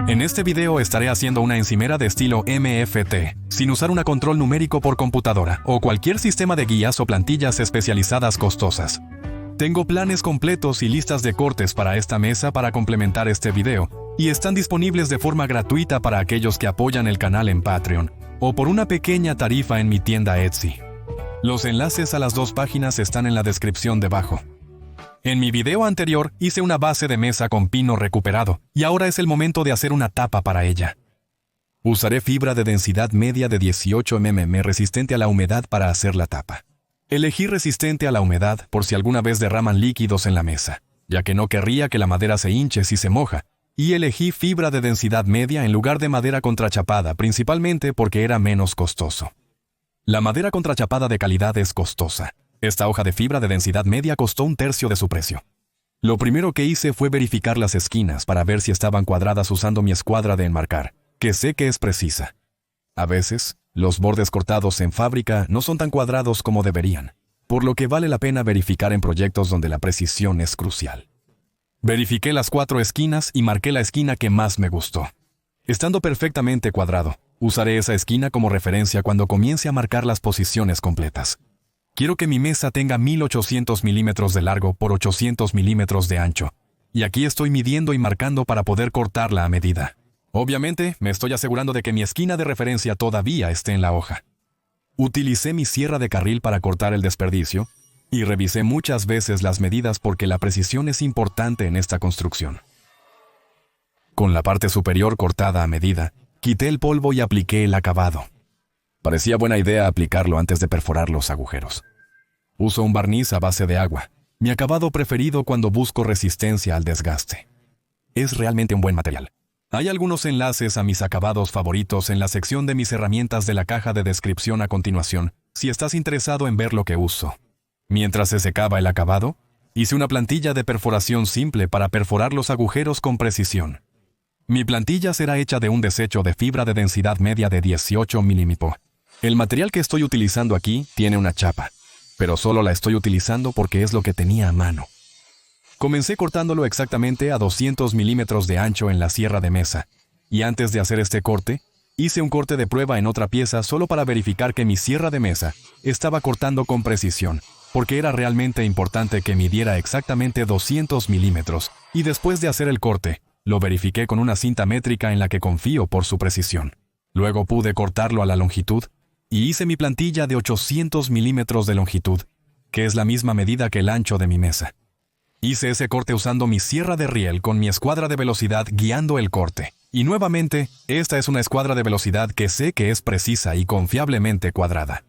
En este video estaré haciendo una encimera de estilo MFT, sin usar un control numérico por computadora o cualquier sistema de guías o plantillas especializadas costosas. Tengo planes completos y listas de cortes para esta mesa para complementar este video, y están disponibles de forma gratuita para aquellos que apoyan el canal en Patreon, o por una pequeña tarifa en mi tienda Etsy. Los enlaces a las dos páginas están en la descripción debajo. En mi video anterior hice una base de mesa con pino recuperado, y ahora es el momento de hacer una tapa para ella. Usaré fibra de densidad media de 18 mm resistente a la humedad para hacer la tapa. Elegí resistente a la humedad por si alguna vez derraman líquidos en la mesa, ya que no querría que la madera se hinche si se moja, y elegí fibra de densidad media en lugar de madera contrachapada, principalmente porque era menos costoso. La madera contrachapada de calidad es costosa. Esta hoja de fibra de densidad media costó 1/3 de su precio. Lo primero que hice fue verificar las esquinas para ver si estaban cuadradas usando mi escuadra de enmarcar, que sé que es precisa. A veces, los bordes cortados en fábrica no son tan cuadrados como deberían, por lo que vale la pena verificar en proyectos donde la precisión es crucial. Verifiqué las 4 esquinas y marqué la esquina que más me gustó. Estando perfectamente cuadrado, usaré esa esquina como referencia cuando comience a marcar las posiciones completas. Quiero que mi mesa tenga 1800 milímetros de largo por 800 milímetros de ancho, y aquí estoy midiendo y marcando para poder cortarla a medida. Obviamente, me estoy asegurando de que mi esquina de referencia todavía esté en la hoja. Utilicé mi sierra de carril para cortar el desperdicio, y revisé muchas veces las medidas porque la precisión es importante en esta construcción. Con la parte superior cortada a medida, quité el polvo y apliqué el acabado. Parecía buena idea aplicarlo antes de perforar los agujeros. Uso un barniz a base de agua, mi acabado preferido cuando busco resistencia al desgaste. Es realmente un buen material. Hay algunos enlaces a mis acabados favoritos en la sección de mis herramientas de la caja de descripción a continuación, si estás interesado en ver lo que uso. Mientras se secaba el acabado, hice una plantilla de perforación simple para perforar los agujeros con precisión. Mi plantilla será hecha de un desecho de fibra de densidad media de 18 mm. El material que estoy utilizando aquí tiene una chapa, pero solo la estoy utilizando porque es lo que tenía a mano. Comencé cortándolo exactamente a 200 milímetros de ancho en la sierra de mesa, y antes de hacer este corte, hice un corte de prueba en otra pieza solo para verificar que mi sierra de mesa estaba cortando con precisión, porque era realmente importante que midiera exactamente 200 milímetros, y después de hacer el corte, lo verifiqué con una cinta métrica en la que confío por su precisión. Luego pude cortarlo a la longitud, y hice mi plantilla de 800 milímetros de longitud, que es la misma medida que el ancho de mi mesa. Hice ese corte usando mi sierra de riel con mi escuadra de velocidad guiando el corte. Y nuevamente, esta es una escuadra de velocidad que sé que es precisa y confiablemente cuadrada.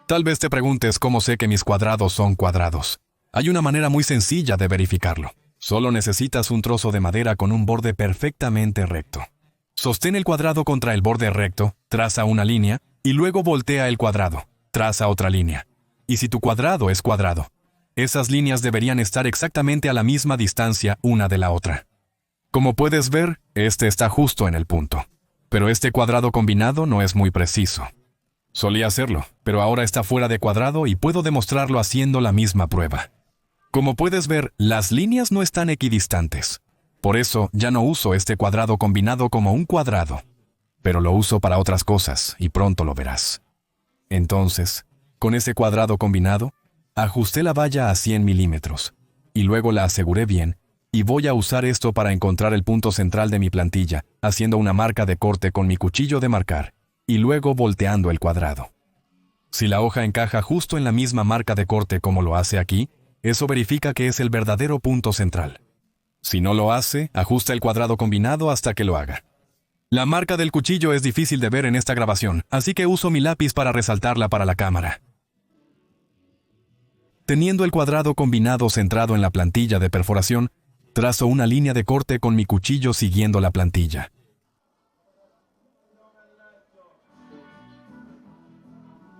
Tal vez te preguntes cómo sé que mis cuadrados son cuadrados. Hay una manera muy sencilla de verificarlo. Solo necesitas un trozo de madera con un borde perfectamente recto. Sostén el cuadrado contra el borde recto, traza una línea, y luego voltea el cuadrado, traza otra línea. Y si tu cuadrado es cuadrado, esas líneas deberían estar exactamente a la misma distancia una de la otra. Como puedes ver, este está justo en el punto. Pero este cuadrado combinado no es muy preciso. Solía hacerlo, pero ahora está fuera de cuadrado y puedo demostrarlo haciendo la misma prueba. Como puedes ver, las líneas no están equidistantes. Por eso ya no uso este cuadrado combinado como un cuadrado. Pero lo uso para otras cosas y pronto lo verás. Entonces, con ese cuadrado combinado, ajusté la valla a 100 milímetros, y luego la aseguré bien, y voy a usar esto para encontrar el punto central de mi plantilla, haciendo una marca de corte con mi cuchillo de marcar, y luego volteando el cuadrado. Si la hoja encaja justo en la misma marca de corte como lo hace aquí, eso verifica que es el verdadero punto central. Si no lo hace, ajusta el cuadrado combinado hasta que lo haga. La marca del cuchillo es difícil de ver en esta grabación, así que uso mi lápiz para resaltarla para la cámara. Teniendo el cuadrado combinado centrado en la plantilla de perforación, trazo una línea de corte con mi cuchillo siguiendo la plantilla.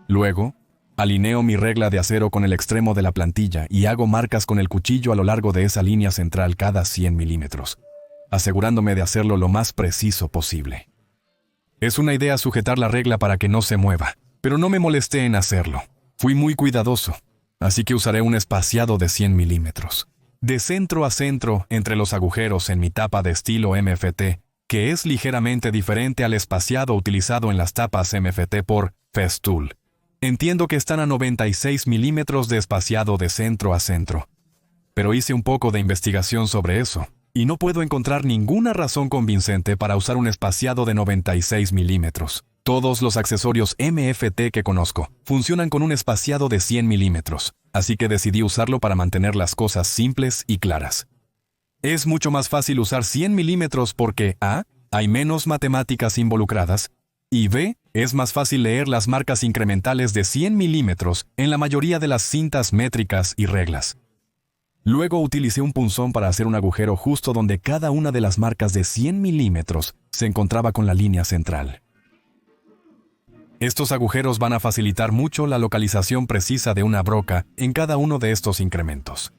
Luego, alineo mi regla de acero con el extremo de la plantilla y hago marcas con el cuchillo a lo largo de esa línea central cada 100 milímetros, asegurándome de hacerlo lo más preciso posible. Es una idea sujetar la regla para que no se mueva, pero no me molesté en hacerlo. Fui muy cuidadoso, así que usaré un espaciado de 100 milímetros. De centro a centro, entre los agujeros en mi tapa de estilo MFT, que es ligeramente diferente al espaciado utilizado en las tapas MFT por Festool. Entiendo que están a 96 milímetros de espaciado de centro a centro. Pero hice un poco de investigación sobre eso, y no puedo encontrar ninguna razón convincente para usar un espaciado de 96 milímetros. Todos los accesorios MFT que conozco funcionan con un espaciado de 100 milímetros, así que decidí usarlo para mantener las cosas simples y claras. Es mucho más fácil usar 100 milímetros porque A. Hay menos matemáticas involucradas, y B. Es más fácil leer las marcas incrementales de 100 milímetros en la mayoría de las cintas métricas y reglas. Luego utilicé un punzón para hacer un agujero justo donde cada una de las marcas de 100 milímetros se encontraba con la línea central. Estos agujeros van a facilitar mucho la localización precisa de una broca en cada uno de estos incrementos.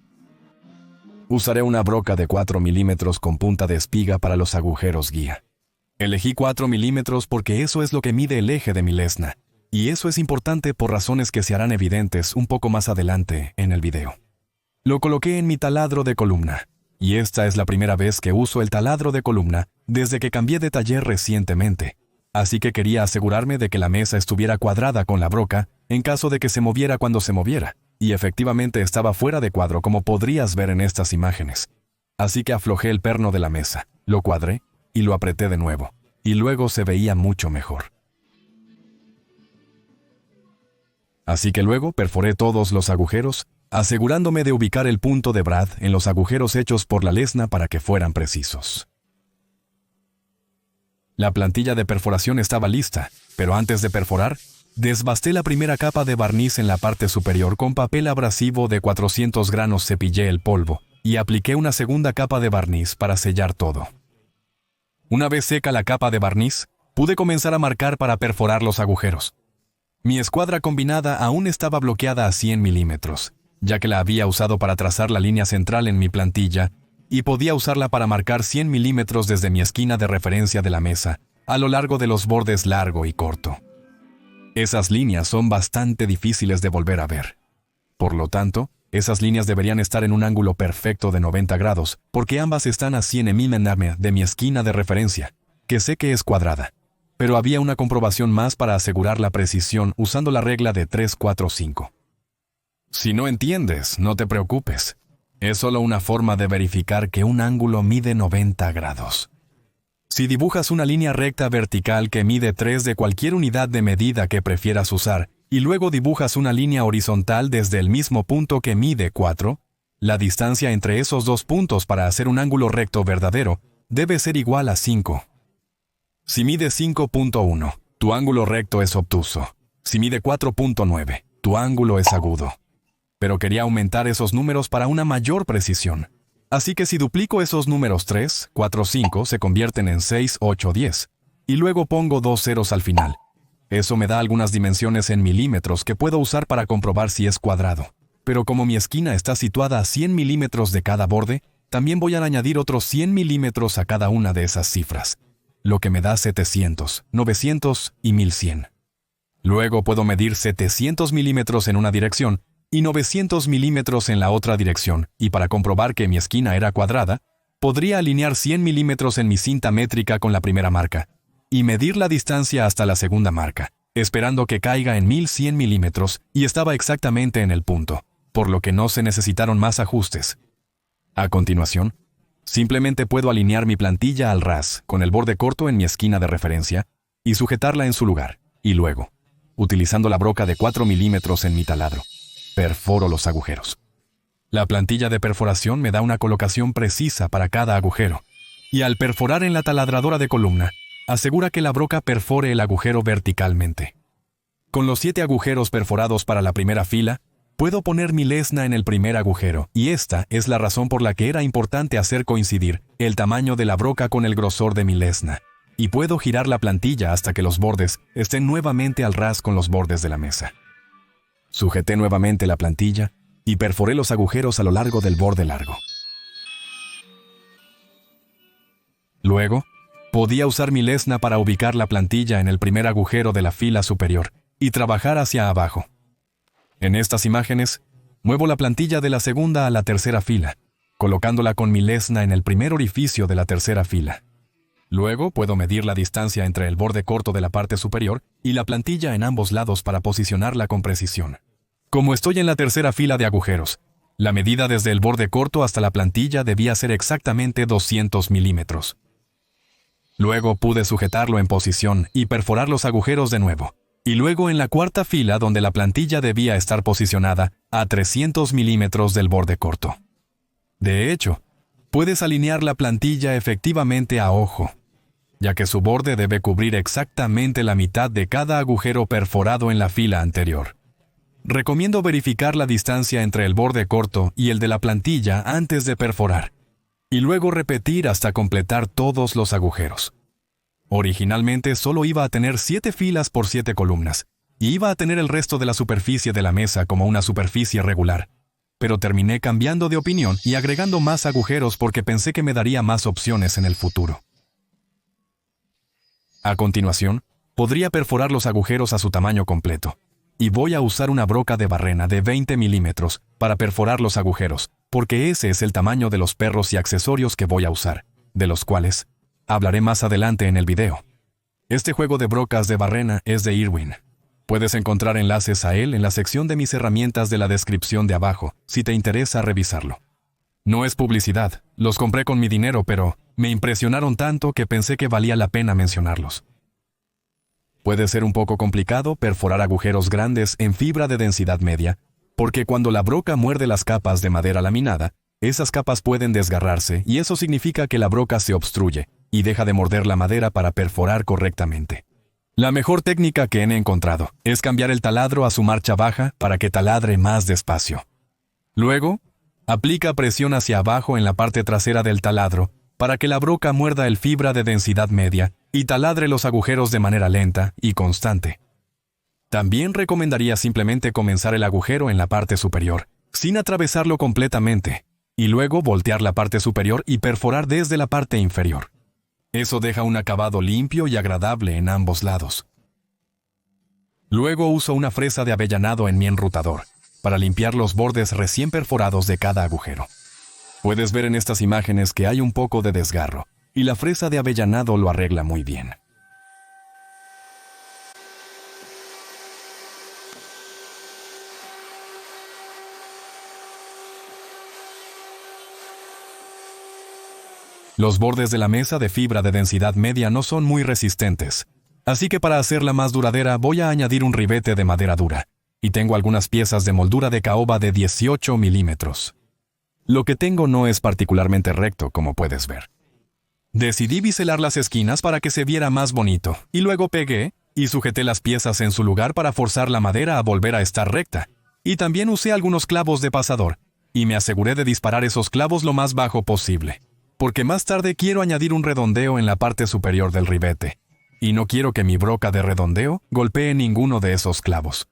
Usaré una broca de 4 milímetros con punta de espiga para los agujeros guía. Elegí 4 milímetros porque eso es lo que mide el eje de mi lesna, y eso es importante por razones que se harán evidentes un poco más adelante en el video. Lo coloqué en mi taladro de columna, y esta es la primera vez que uso el taladro de columna desde que cambié de taller recientemente, así que quería asegurarme de que la mesa estuviera cuadrada con la broca en caso de que se moviera cuando se moviera, y efectivamente estaba fuera de cuadro como podrías ver en estas imágenes. Así que aflojé el perno de la mesa, lo cuadré y lo apreté de nuevo, y luego se veía mucho mejor. Así que luego perforé todos los agujeros, asegurándome de ubicar el punto de brad en los agujeros hechos por la lesna para que fueran precisos. La plantilla de perforación estaba lista, pero antes de perforar, desbasté la primera capa de barniz en la parte superior con papel abrasivo de 400 granos, cepillé el polvo y apliqué una segunda capa de barniz para sellar todo. Una vez seca la capa de barniz, pude comenzar a marcar para perforar los agujeros. Mi escuadra combinada aún estaba bloqueada a 100 milímetros, ya que la había usado para trazar la línea central en mi plantilla, y podía usarla para marcar 100 milímetros desde mi esquina de referencia de la mesa, a lo largo de los bordes largo y corto. Esas líneas son bastante difíciles de volver a ver. Por lo tanto, esas líneas deberían estar en un ángulo perfecto de 90 grados, porque ambas están a 100 milímetros de mi esquina de referencia, que sé que es cuadrada. Pero había una comprobación más para asegurar la precisión usando la regla de 3-4-5. Si no entiendes, no te preocupes. Es solo una forma de verificar que un ángulo mide 90 grados. Si dibujas una línea recta vertical que mide 3 de cualquier unidad de medida que prefieras usar, y luego dibujas una línea horizontal desde el mismo punto que mide 4, la distancia entre esos dos puntos para hacer un ángulo recto verdadero debe ser igual a 5. Si mide 5.1, tu ángulo recto es obtuso. Si mide 4.9, tu ángulo es agudo. Pero quería aumentar esos números para una mayor precisión. Así que si duplico esos números 3, 4, 5 se convierten en 6, 8, 10. Y luego pongo 2 ceros al final. Eso me da algunas dimensiones en milímetros que puedo usar para comprobar si es cuadrado. Pero como mi esquina está situada a 100 milímetros de cada borde, también voy a añadir otros 100 milímetros a cada una de esas cifras, lo que me da 700, 900 y 1100. Luego puedo medir 700 milímetros en una dirección y 900 milímetros en la otra dirección, y para comprobar que mi esquina era cuadrada, podría alinear 100 milímetros en mi cinta métrica con la primera marca, y medir la distancia hasta la segunda marca, esperando que caiga en 1100 milímetros, y estaba exactamente en el punto, por lo que no se necesitaron más ajustes. A continuación, simplemente puedo alinear mi plantilla al ras, con el borde corto en mi esquina de referencia, y sujetarla en su lugar, y luego, utilizando la broca de 4 milímetros en mi taladro, perforo los agujeros. La plantilla de perforación me da una colocación precisa para cada agujero, y al perforar en la taladradora de columna, asegura que la broca perfore el agujero verticalmente. Con los 7 agujeros perforados para la primera fila, puedo poner mi lesna en el primer agujero, y esta es la razón por la que era importante hacer coincidir el tamaño de la broca con el grosor de mi lesna, y puedo girar la plantilla hasta que los bordes estén nuevamente al ras con los bordes de la mesa. Sujeté nuevamente la plantilla y perforé los agujeros a lo largo del borde largo. Luego, podía usar mi lesna para ubicar la plantilla en el primer agujero de la fila superior y trabajar hacia abajo. En estas imágenes, muevo la plantilla de la segunda a la tercera fila, colocándola con mi lesna en el primer orificio de la tercera fila. Luego puedo medir la distancia entre el borde corto de la parte superior y la plantilla en ambos lados para posicionarla con precisión. Como estoy en la tercera fila de agujeros, la medida desde el borde corto hasta la plantilla debía ser exactamente 200 milímetros. Luego pude sujetarlo en posición y perforar los agujeros de nuevo. Y luego en la cuarta fila donde la plantilla debía estar posicionada a 300 milímetros del borde corto. De hecho, puedes alinear la plantilla efectivamente a ojo, ya que su borde debe cubrir exactamente la mitad de cada agujero perforado en la fila anterior. Recomiendo verificar la distancia entre el borde corto y el de la plantilla antes de perforar, y luego repetir hasta completar todos los agujeros. Originalmente solo iba a tener 7 filas por 7 columnas, y iba a tener el resto de la superficie de la mesa como una superficie regular. Pero terminé cambiando de opinión y agregando más agujeros porque pensé que me daría más opciones en el futuro. A continuación, podría perforar los agujeros a su tamaño completo, y voy a usar una broca de barrena de 20 milímetros para perforar los agujeros, porque ese es el tamaño de los perros y accesorios que voy a usar, de los cuales hablaré más adelante en el video. Este juego de brocas de barrena es de Irwin. Puedes encontrar enlaces a él en la sección de mis herramientas de la descripción de abajo, si te interesa revisarlo. No es publicidad, los compré con mi dinero, pero me impresionaron tanto que pensé que valía la pena mencionarlos. Puede ser un poco complicado perforar agujeros grandes en fibra de densidad media, porque cuando la broca muerde las capas de madera laminada, esas capas pueden desgarrarse y eso significa que la broca se obstruye y deja de morder la madera para perforar correctamente. La mejor técnica que he encontrado es cambiar el taladro a su marcha baja para que taladre más despacio. Luego, aplica presión hacia abajo en la parte trasera del taladro para que la broca muerda el fibra de densidad media y taladre los agujeros de manera lenta y constante. También recomendaría simplemente comenzar el agujero en la parte superior, sin atravesarlo completamente, y luego voltear la parte superior y perforar desde la parte inferior. Eso deja un acabado limpio y agradable en ambos lados. Luego uso una fresa de avellanado en mi enrutador, para limpiar los bordes recién perforados de cada agujero. Puedes ver en estas imágenes que hay un poco de desgarro, y la fresa de avellanado lo arregla muy bien. Los bordes de la mesa de fibra de densidad media no son muy resistentes, así que para hacerla más duradera voy a añadir un ribete de madera dura, y tengo algunas piezas de moldura de caoba de 18 milímetros. Lo que tengo no es particularmente recto, como puedes ver. Decidí biselar las esquinas para que se viera más bonito, y luego pegué y sujeté las piezas en su lugar para forzar la madera a volver a estar recta. Y también usé algunos clavos de pasador, y me aseguré de disparar esos clavos lo más bajo posible, porque más tarde quiero añadir un redondeo en la parte superior del ribete, y no quiero que mi broca de redondeo golpee ninguno de esos clavos.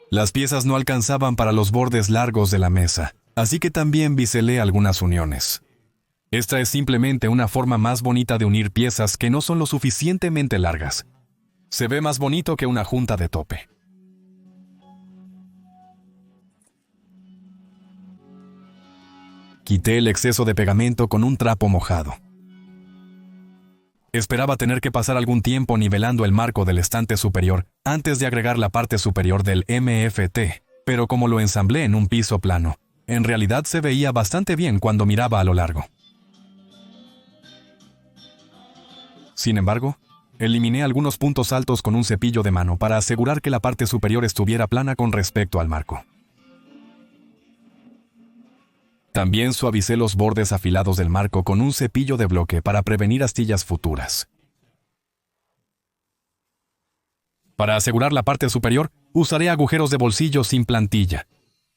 Las piezas no alcanzaban para los bordes largos de la mesa, así que también biselé algunas uniones. Esta es simplemente una forma más bonita de unir piezas que no son lo suficientemente largas. Se ve más bonito que una junta de tope. Quité el exceso de pegamento con un trapo mojado. Esperaba tener que pasar algún tiempo nivelando el marco del estante superior antes de agregar la parte superior del MFT, pero como lo ensamblé en un piso plano, en realidad se veía bastante bien cuando miraba a lo largo. Sin embargo, eliminé algunos puntos altos con un cepillo de mano para asegurar que la parte superior estuviera plana con respecto al marco. También suavicé los bordes afilados del marco con un cepillo de bloque para prevenir astillas futuras. Para asegurar la parte superior, usaré agujeros de bolsillo sin plantilla.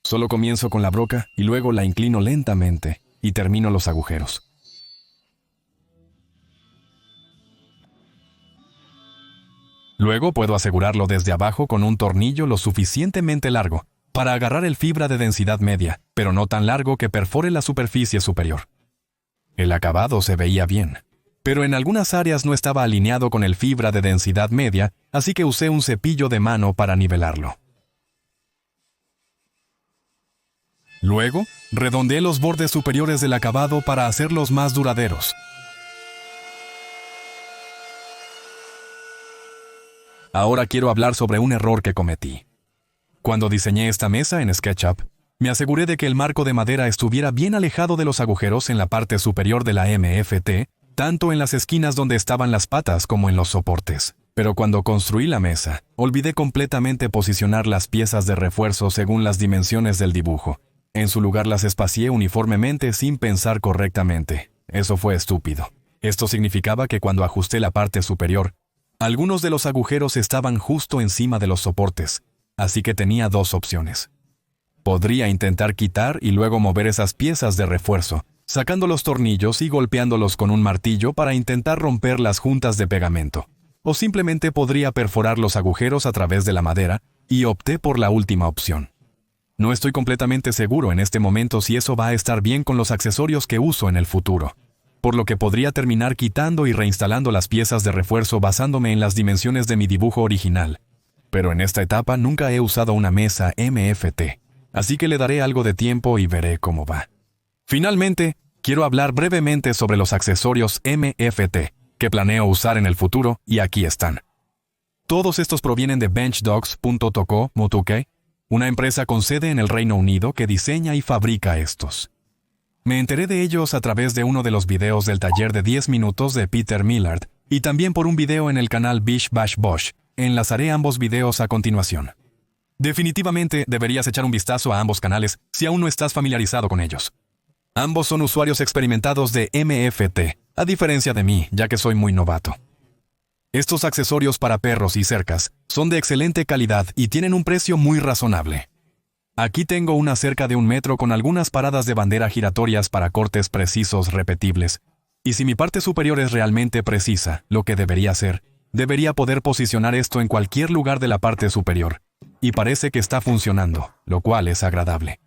Solo comienzo con la broca y luego la inclino lentamente y termino los agujeros. Luego puedo asegurarlo desde abajo con un tornillo lo suficientemente largo para agarrar el fibra de densidad media, pero no tan largo que perfore la superficie superior. El acabado se veía bien, pero en algunas áreas no estaba alineado con el fibra de densidad media, así que usé un cepillo de mano para nivelarlo. Luego, redondeé los bordes superiores del acabado para hacerlos más duraderos. Ahora quiero hablar sobre un error que cometí. Cuando diseñé esta mesa en SketchUp, me aseguré de que el marco de madera estuviera bien alejado de los agujeros en la parte superior de la MFT, tanto en las esquinas donde estaban las patas como en los soportes. Pero cuando construí la mesa, olvidé completamente posicionar las piezas de refuerzo según las dimensiones del dibujo. En su lugar las espacié uniformemente sin pensar correctamente. Eso fue estúpido. Esto significaba que cuando ajusté la parte superior, algunos de los agujeros estaban justo encima de los soportes, así que tenía dos opciones. Podría intentar quitar y luego mover esas piezas de refuerzo, sacando los tornillos y golpeándolos con un martillo para intentar romper las juntas de pegamento. O simplemente podría perforar los agujeros a través de la madera, y opté por la última opción. No estoy completamente seguro en este momento si eso va a estar bien con los accesorios que uso en el futuro, por lo que podría terminar quitando y reinstalando las piezas de refuerzo basándome en las dimensiones de mi dibujo original. Pero en esta etapa nunca he usado una mesa MFT, así que le daré algo de tiempo y veré cómo va. Finalmente, quiero hablar brevemente sobre los accesorios MFT, que planeo usar en el futuro, y aquí están. Todos estos provienen de benchdogs.toco, una empresa con sede en el Reino Unido que diseña y fabrica estos. Me enteré de ellos a través de uno de los videos del taller de 10 minutos de Peter Millard, y también por un video en el canal Bish Bash Bosh. Enlazaré ambos videos a continuación. Definitivamente deberías echar un vistazo a ambos canales si aún no estás familiarizado con ellos. Ambos son usuarios experimentados de MFT, a diferencia de mí, ya que soy muy novato. Estos accesorios para perros y cercas son de excelente calidad y tienen un precio muy razonable. Aquí tengo una cerca de 1 metro con algunas paradas de bandera giratorias para cortes precisos repetibles. Y si mi parte superior es realmente precisa, lo que debería ser, debería poder posicionar esto en cualquier lugar de la parte superior. Y parece que está funcionando, lo cual es agradable.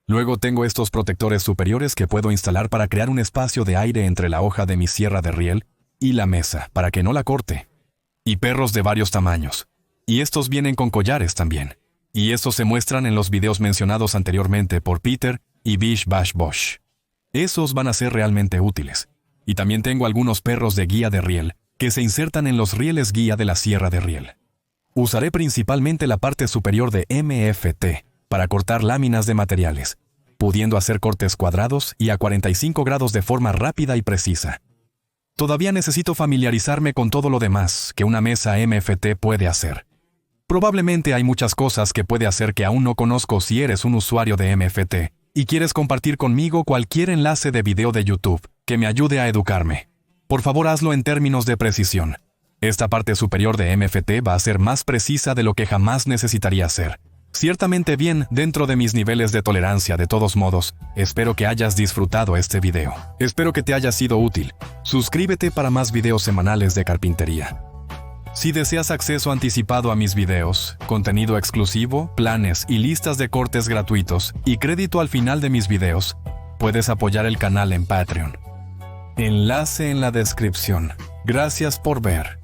Luego tengo estos protectores superiores que puedo instalar para crear un espacio de aire entre la hoja de mi sierra de riel y la mesa, para que no la corte. Y perros de varios tamaños. Y estos vienen con collares también. Y estos se muestran en los videos mencionados anteriormente por Peter y Bish Bash Bosh. Esos van a ser realmente útiles. Y también tengo algunos perros de guía de riel que se insertan en los rieles guía de la sierra de riel. Usaré principalmente la parte superior de MFT para cortar láminas de materiales, pudiendo hacer cortes cuadrados y a 45 grados de forma rápida y precisa. Todavía necesito familiarizarme con todo lo demás que una mesa MFT puede hacer. Probablemente hay muchas cosas que puede hacer que aún no conozco si eres un usuario de MFT y quieres compartir conmigo cualquier enlace de video de YouTube que me ayude a educarme. Por favor, hazlo en términos de precisión. Esta parte superior de MFT va a ser más precisa de lo que jamás necesitaría ser. Ciertamente bien dentro de mis niveles de tolerancia. De todos modos, espero que hayas disfrutado este video. Espero que te haya sido útil. Suscríbete para más videos semanales de carpintería. Si deseas acceso anticipado a mis videos, contenido exclusivo, planes y listas de cortes gratuitos y crédito al final de mis videos, puedes apoyar el canal en Patreon. Enlace en la descripción. Gracias por ver.